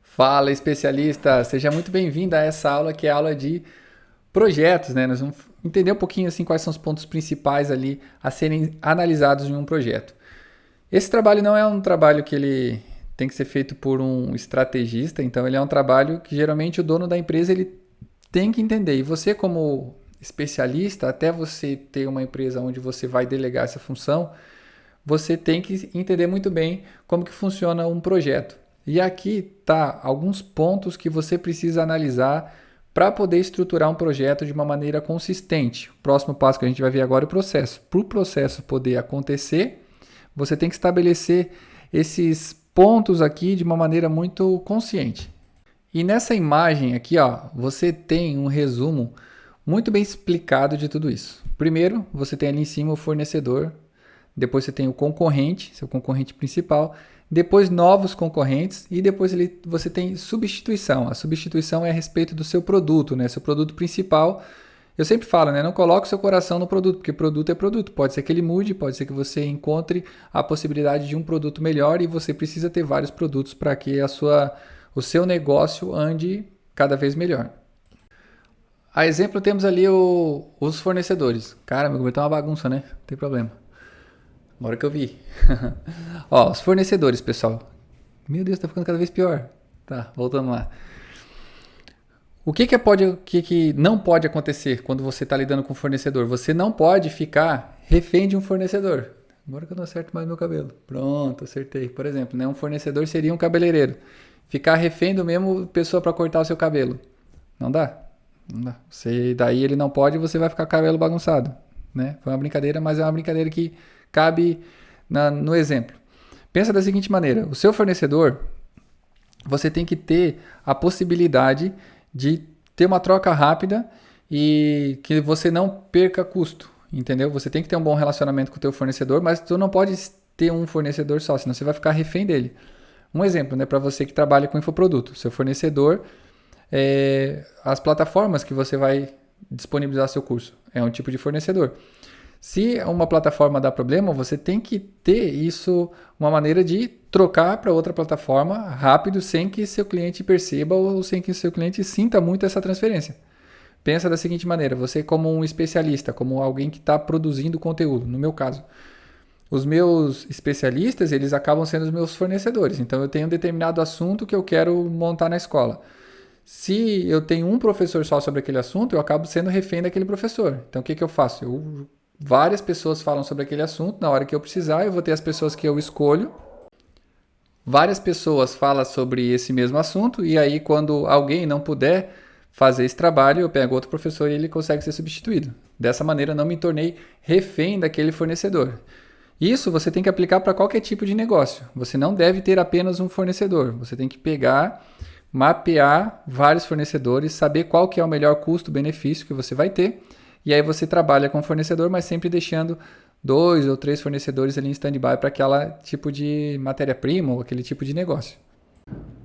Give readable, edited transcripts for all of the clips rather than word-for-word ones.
Fala, especialista! Seja muito bem-vindo a essa aula que é a aula de projetos, né? Nós vamos entender um pouquinho assim quais são os pontos principais ali a serem analisados em um projeto. Esse trabalho não é um trabalho que ele tem que ser feito por um estrategista, então ele é um trabalho que geralmente o dono da empresa ele tem que entender. E você como especialista, até você ter uma empresa onde você vai delegar essa função, você tem que entender muito bem como que funciona um projeto. E aqui tá alguns pontos que você precisa analisar para poder estruturar um projeto de uma maneira consistente. O próximo passo que a gente vai ver agora é o processo. Para o processo poder acontecer, você tem que estabelecer esses pontos aqui de uma maneira muito consciente. E nessa imagem aqui, ó, você tem um resumo muito bem explicado de tudo isso. Primeiro, você tem ali em cima o fornecedor, depois você tem o concorrente, seu concorrente principal, depois novos concorrentes e depois você tem substituição. A substituição é a respeito do seu produto, né? Seu produto principal. Eu sempre falo, né? Não coloque o seu coração no produto, porque produto é produto. Pode ser que ele mude, pode ser que você encontre a possibilidade de um produto melhor e você precisa ter vários produtos para que o seu negócio ande cada vez melhor. A exemplo temos ali os fornecedores. Cara, meu governo tá uma bagunça, né? Não tem problema. Agora que eu vi. Ó, os fornecedores, pessoal. Meu Deus, tá ficando cada vez pior. Tá, voltando lá. O que não pode acontecer quando você está lidando com um fornecedor? Você não pode ficar refém de um fornecedor. Agora que eu não acerto mais meu cabelo. Pronto, acertei. Por exemplo, né, um fornecedor seria um cabeleireiro. Ficar refém do mesmo pessoa para cortar o seu cabelo. Não dá? Não dá. Daí ele não pode e você vai ficar com o cabelo bagunçado. Né? Foi uma brincadeira, mas é uma brincadeira que cabe no exemplo. Pensa da seguinte maneira, o seu fornecedor, você tem que ter a possibilidade de ter uma troca rápida e que você não perca custo, entendeu? Você tem que ter um bom relacionamento com o teu fornecedor, mas tu não pode ter um fornecedor só, senão você vai ficar refém dele. Um exemplo, né, para você que trabalha com infoproduto, seu fornecedor, as plataformas que você vai disponibilizar seu curso, é um tipo de fornecedor. Se uma plataforma dá problema, você tem que ter isso, uma maneira de trocar para outra plataforma rápido, sem que seu cliente perceba ou sem que seu cliente sinta muito essa transferência. Pensa da seguinte maneira, você como um especialista, como alguém que está produzindo conteúdo, no meu caso. Os meus especialistas, eles acabam sendo os meus fornecedores. Então, eu tenho um determinado assunto que eu quero montar na escola. Se eu tenho um professor só sobre aquele assunto, eu acabo sendo refém daquele professor. Então, o que eu faço? Várias pessoas falam sobre aquele assunto, na hora que eu precisar, eu vou ter as pessoas que eu escolho. Várias pessoas falam sobre esse mesmo assunto, e aí quando alguém não puder fazer esse trabalho, eu pego outro professor e ele consegue ser substituído. Dessa maneira, não me tornei refém daquele fornecedor. Isso você tem que aplicar para qualquer tipo de negócio. Você não deve ter apenas um fornecedor. Você tem que pegar, mapear vários fornecedores, saber qual que é o melhor custo-benefício que você vai ter. E aí você trabalha com o fornecedor, mas sempre deixando 2 ou 3 fornecedores ali em stand-by para aquele tipo de matéria-prima ou aquele tipo de negócio.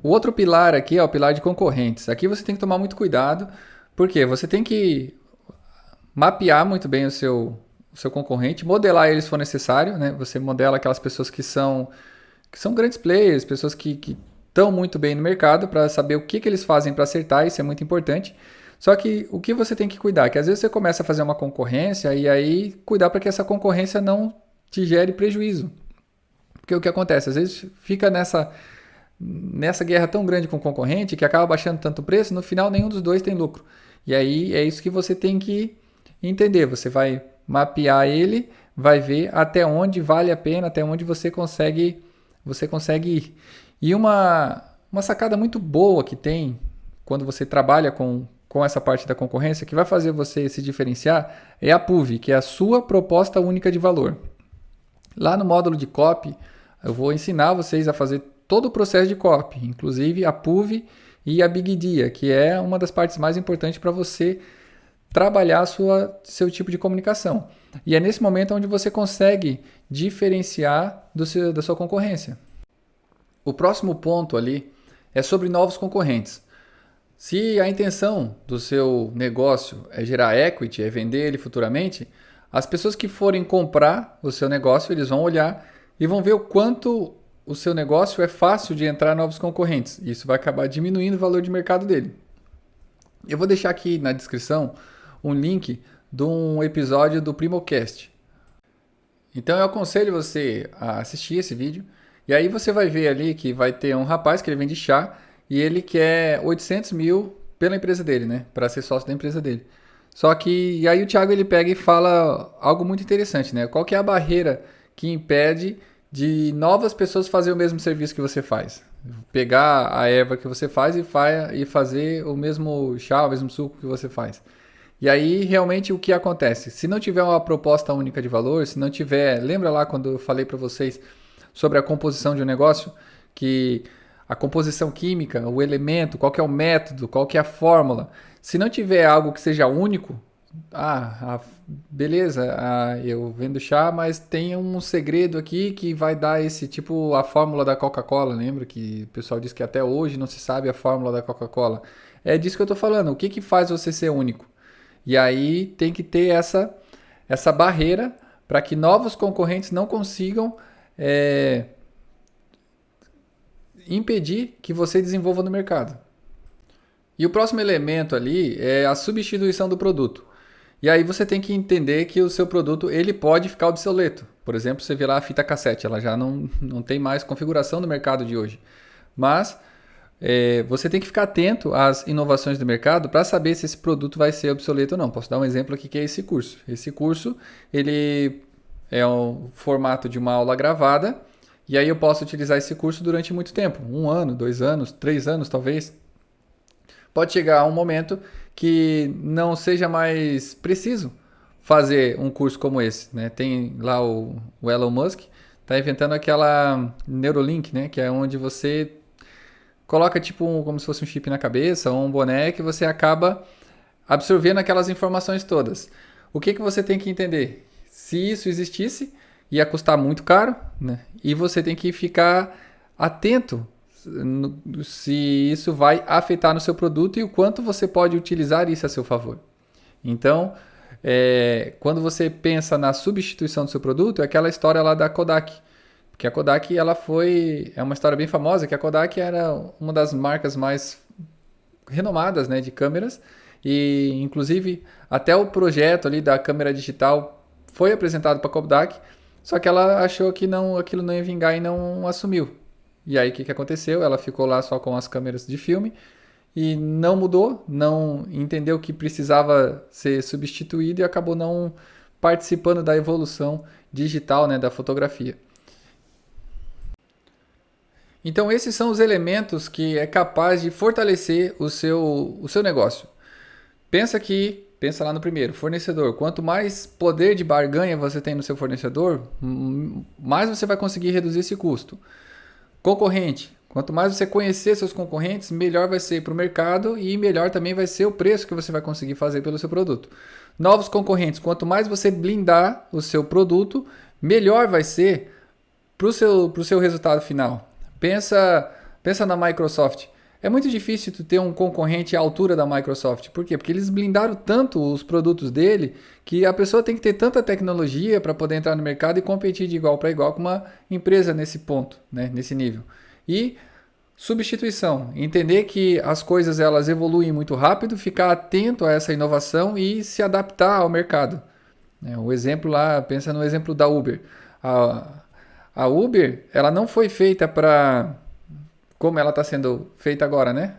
O outro pilar aqui é o pilar de concorrentes. Aqui você tem que tomar muito cuidado, porque você tem que mapear muito bem o seu concorrente, modelar eles se for necessário, né? Você modela aquelas pessoas que são grandes players, pessoas que estão muito bem no mercado para saber o que eles fazem para acertar, isso é muito importante. Só que o que você tem que cuidar? Que às vezes você começa a fazer uma concorrência e aí cuidar para que essa concorrência não te gere prejuízo. Porque o que acontece? Às vezes fica nessa guerra tão grande com o concorrente que acaba baixando tanto o preço, no final nenhum dos dois tem lucro. E aí é isso que você tem que entender. Você vai mapear ele, vai ver até onde vale a pena, até onde você consegue ir. E uma sacada muito boa que tem quando você trabalha com essa parte da concorrência, que vai fazer você se diferenciar, é a PUV, que é a sua proposta única de valor. Lá no módulo de copy, eu vou ensinar vocês a fazer todo o processo de copy, inclusive a PUV e a Big Idea, que é uma das partes mais importantes para você trabalhar seu tipo de comunicação. E é nesse momento onde você consegue diferenciar da sua concorrência. O próximo ponto ali é sobre novos concorrentes. Se a intenção do seu negócio é gerar equity, é vender ele futuramente, as pessoas que forem comprar o seu negócio, eles vão olhar e vão ver o quanto o seu negócio é fácil de entrar novos concorrentes. Isso vai acabar diminuindo o valor de mercado dele. Eu vou deixar aqui na descrição um link de um episódio do Primocast. Então eu aconselho você a assistir esse vídeo e aí você vai ver ali que vai ter um rapaz que ele vende chá e ele quer 800 mil pela empresa dele, né? Para ser sócio da empresa dele. Só que, e aí o Thiago ele pega e fala algo muito interessante, né? Qual que é a barreira que impede de novas pessoas fazer o mesmo serviço que você faz? Pegar a erva que você faz e fazer o mesmo chá, o mesmo suco que você faz. E aí, realmente, o que acontece? Se não tiver uma proposta única de valor, se não tiver... Lembra lá quando eu falei para vocês sobre a composição de um negócio? Que a composição química, o elemento, qual que é o método, qual que é a fórmula. Se não tiver algo que seja único, beleza, eu vendo chá, mas tem um segredo aqui que vai dar esse tipo a fórmula da Coca-Cola. Lembra que o pessoal diz que até hoje não se sabe a fórmula da Coca-Cola? É disso que eu estou falando. O que faz você ser único? E aí tem que ter essa barreira para que novos concorrentes não consigam impedir que você desenvolva no mercado. E o próximo elemento ali é a substituição do produto. E aí você tem que entender que o seu produto ele pode ficar obsoleto. Por exemplo, você vê lá a fita cassete, ela já não tem mais configuração no mercado de hoje. Mas você tem que ficar atento às inovações do mercado para saber se esse produto vai ser obsoleto ou não. Posso dar um exemplo aqui que é esse curso. Esse curso ele é um formato de uma aula gravada e aí eu posso utilizar esse curso durante muito tempo. 1 ano, 2 anos, 3 anos talvez. Pode chegar um momento que não seja mais preciso fazer um curso como esse, né? Tem lá o Elon Musk, está inventando aquela Neuralink, né? Que é onde você coloca tipo como se fosse um chip na cabeça ou um boné que você acaba absorvendo aquelas informações todas. O que você tem que entender? Se isso existisse, ia custar muito caro, né? E você tem que ficar atento se isso vai afetar no seu produto e o quanto você pode utilizar isso a seu favor. Então, quando você pensa na substituição do seu produto, é aquela história lá da Kodak. Porque a Kodak é uma história bem famosa, que a Kodak era uma das marcas mais renomadas, né, de câmeras. E, inclusive, até o projeto ali da câmera digital foi apresentado para a Kodak, só que ela achou que aquilo não ia vingar e não assumiu. E aí o que aconteceu? Ela ficou lá só com as câmeras de filme e não mudou, não entendeu que precisava ser substituído e acabou não participando da evolução digital, né, da fotografia. Então esses são os elementos que é capaz de fortalecer o seu negócio. Pensa lá no primeiro, fornecedor. Quanto mais poder de barganha você tem no seu fornecedor, mais você vai conseguir reduzir esse custo. Concorrente. Quanto mais você conhecer seus concorrentes, melhor vai ser para o mercado e melhor também vai ser o preço que você vai conseguir fazer pelo seu produto. Novos concorrentes. Quanto mais você blindar o seu produto, melhor vai ser para o seu resultado final. Pensa na Microsoft. É muito difícil tu ter um concorrente à altura da Microsoft. Por quê? Porque eles blindaram tanto os produtos dele que a pessoa tem que ter tanta tecnologia para poder entrar no mercado e competir de igual para igual com uma empresa nesse ponto, né? Nesse nível. E substituição. Entender que as coisas elas evoluem muito rápido, ficar atento a essa inovação e se adaptar ao mercado. O exemplo lá, pensa no exemplo da Uber. A Uber, ela não foi feita para... como ela está sendo feita agora, né?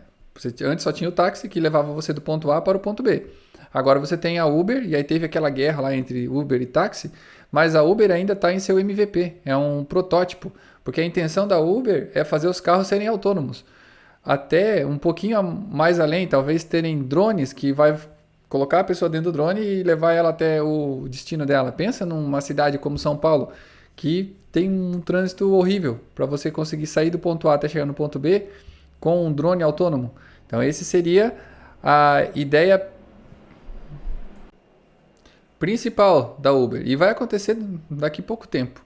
Antes só tinha o táxi que levava você do ponto A para o ponto B. Agora você tem a Uber, e aí teve aquela guerra lá entre Uber e táxi, mas a Uber ainda está em seu MVP, é um protótipo, porque a intenção da Uber é fazer os carros serem autônomos. Até um pouquinho mais além, talvez terem drones que vai colocar a pessoa dentro do drone e levar ela até o destino dela. Pensa numa cidade como São Paulo, que tem um trânsito horrível para você conseguir sair do ponto A até chegar no ponto B com um drone autônomo. Então, esse seria a ideia principal da Uber e vai acontecer daqui a pouco tempo.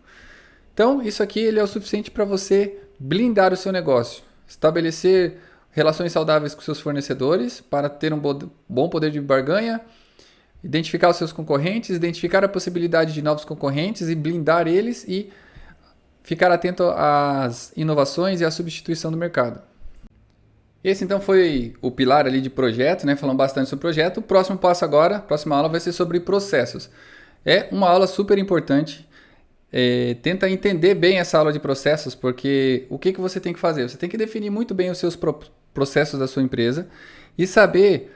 Então, isso aqui ele é o suficiente para você blindar o seu negócio, estabelecer relações saudáveis com seus fornecedores para ter um bom poder de barganha, identificar os seus concorrentes, identificar a possibilidade de novos concorrentes e blindar eles e ficar atento às inovações e à substituição do mercado. Esse então foi o pilar ali de projeto, né? Falando bastante sobre projeto. O próximo passo agora, a próxima aula vai ser sobre processos. É uma aula super importante. Tenta entender bem essa aula de processos, porque o que você tem que fazer? Você tem que definir muito bem os seus processos da sua empresa e saber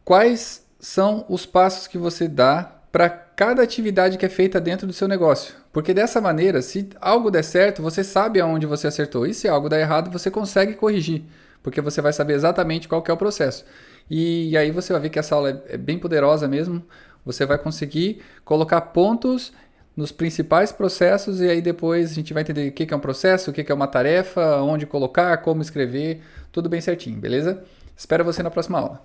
quais são os passos que você dá para cada atividade que é feita dentro do seu negócio. Porque dessa maneira, se algo der certo, você sabe aonde você acertou. E se algo der errado, você consegue corrigir, porque você vai saber exatamente qual que é o processo. E aí você vai ver que essa aula é bem poderosa mesmo. Você vai conseguir colocar pontos nos principais processos e aí depois a gente vai entender o que é um processo, o que é uma tarefa, onde colocar, como escrever, tudo bem certinho, beleza? Espero você na próxima aula.